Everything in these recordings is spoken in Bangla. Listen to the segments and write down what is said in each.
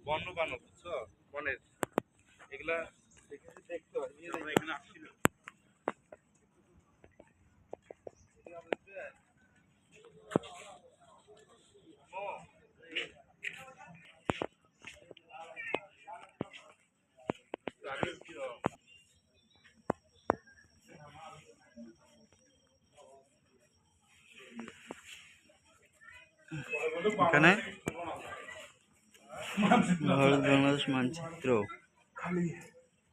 বন্য বানর বুঝছো বনের এগুলা দেখতে হয় এখানে আসছিল এখানে ভারত বাংলাদেশ মানচিত্র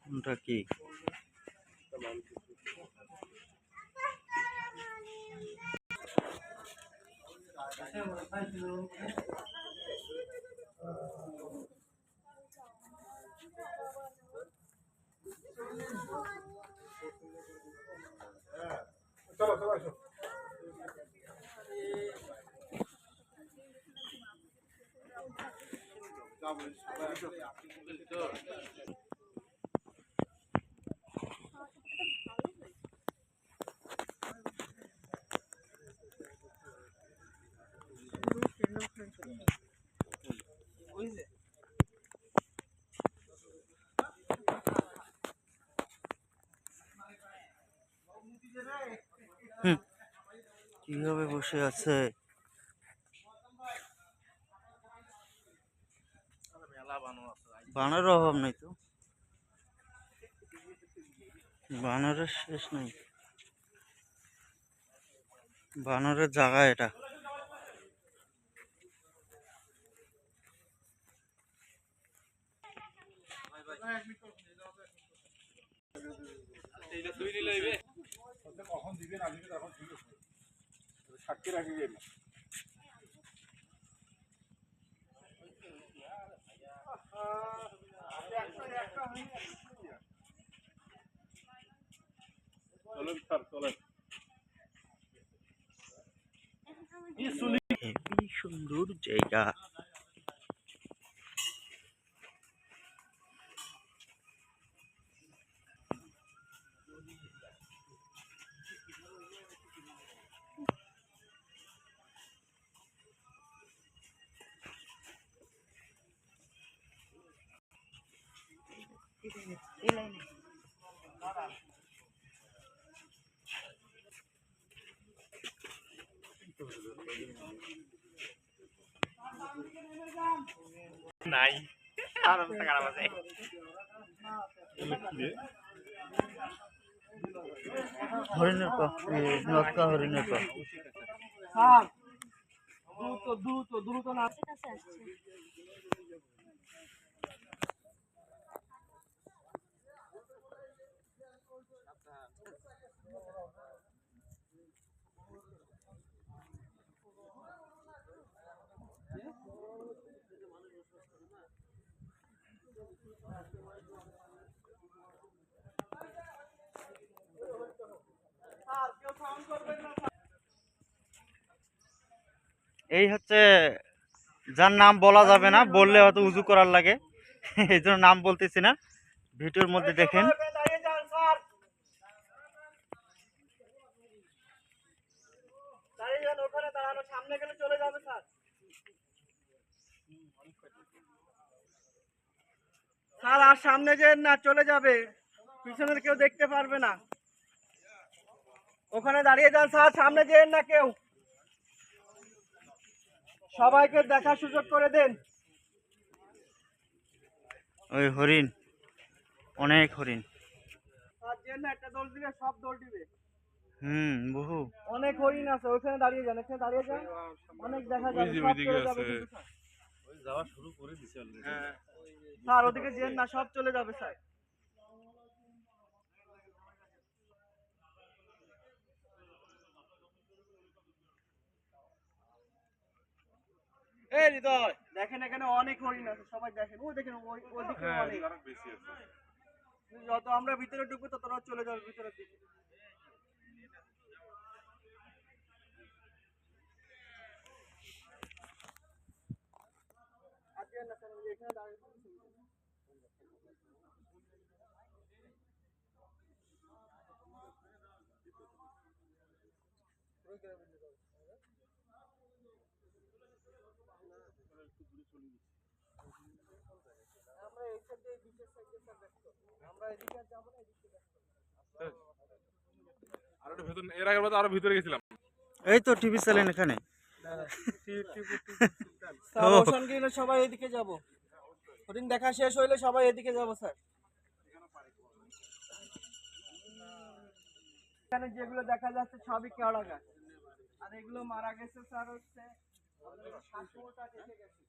কোনটা কি চলো চলো আসো কিভাবে বসে আছে বানরের অভাব নাই তো বানরের শেষ নাই বানরের জায়গা এটা কখন দিবেন আপনি তখন ঠিক আছে সাক্ষী রাখি গেল চলেন স্যার চলেন হেবি সুন্দর জায়গা নাই আর টাকা আছে হরিণের পা নক্কা হরিণের পা স্যার দ্রুত না এই হচ্ছে যার নাম বলা যাবে না বললে হয়তো উজু করার লাগে এই জন্য নাম বলতেছি না ভিডিওর মধ্যে দেখেন সামনে গেলে চলে যাবে স্যার স্যার আর সামনে যে না চলে যাবে পিছনের কেউ দেখতে পারবে না ওখানে দাঁড়িয়ে যান স্যার সামনে যেন না কেউ সবাইকে দেখার সুযোগ করে দেন ওই হরিণ অনেক হরিণ আর যেন না একটা দল দিবে সব দল দিবে বহু অনেক হরিণ আছে ওখানে দাঁড়িয়ে যান এখানে দাঁড়িয়ে যান অনেক দেখা যাবে সব চলে যাবে কিন্তু স্যার ওই যাওয়া শুরু করে দিছে অলরেডি স্যার ওদিকে যেন না সব চলে যাবে স্যার এই হৃদয় দেখেন এখানে অনেক হরিণ আছে সবাই দেখেন ও দেখেন ওইদিকে অনেক বেশি আছে যত আমরা ভিতরে ঢুকবো তত ওরা চলে যাবে ভিতরের দিকে এখানে দাঁড়িয়ে আমরা এই সাইড দিয়ে বিচের সাইড দিয়ে স্যার ব্যস্ত। আমরা এদিকে আর যাবো না, এদিকে ব্যস্ত। আর একটু ভেতর, এর আগের বার তো আরো ভিতরে গেছিলাম। এই তো টিভি চ্যানেল এখানে। স্যার ওশান গ্রিনে সবাই এদিকে যাব। হরিণ দেখা শেষ হইলে সবাই এদিকে যাব স্যার। এখানে যেগুলো দেখা যাচ্ছে সবই কেওড়া গাছ। আর এগুলো মারা গেছে স্যার হচ্ছে শ্বাসমূলটা কেটে গেছে।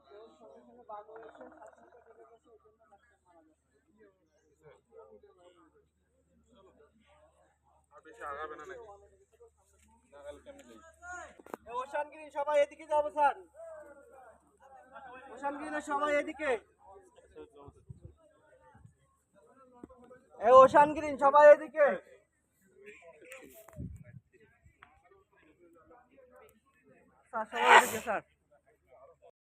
কেউ সঙ্গে সঙ্গে বাঘ হয়েছে, শ্বাসমূলটা কেটে গেছে, ওই জন্য গাছটা মারা গেছে। আর বেশি আগাবে না নাকি? না গেলে কেমনে যাই? ওশান গ্রিন সবাই এদিকে যাবো স্যার। ওশান গ্রিনের সবাই এদিকে। ওশান গ্রিন সবাই এদিকে। স্যার সবাই এদিকে স্যার।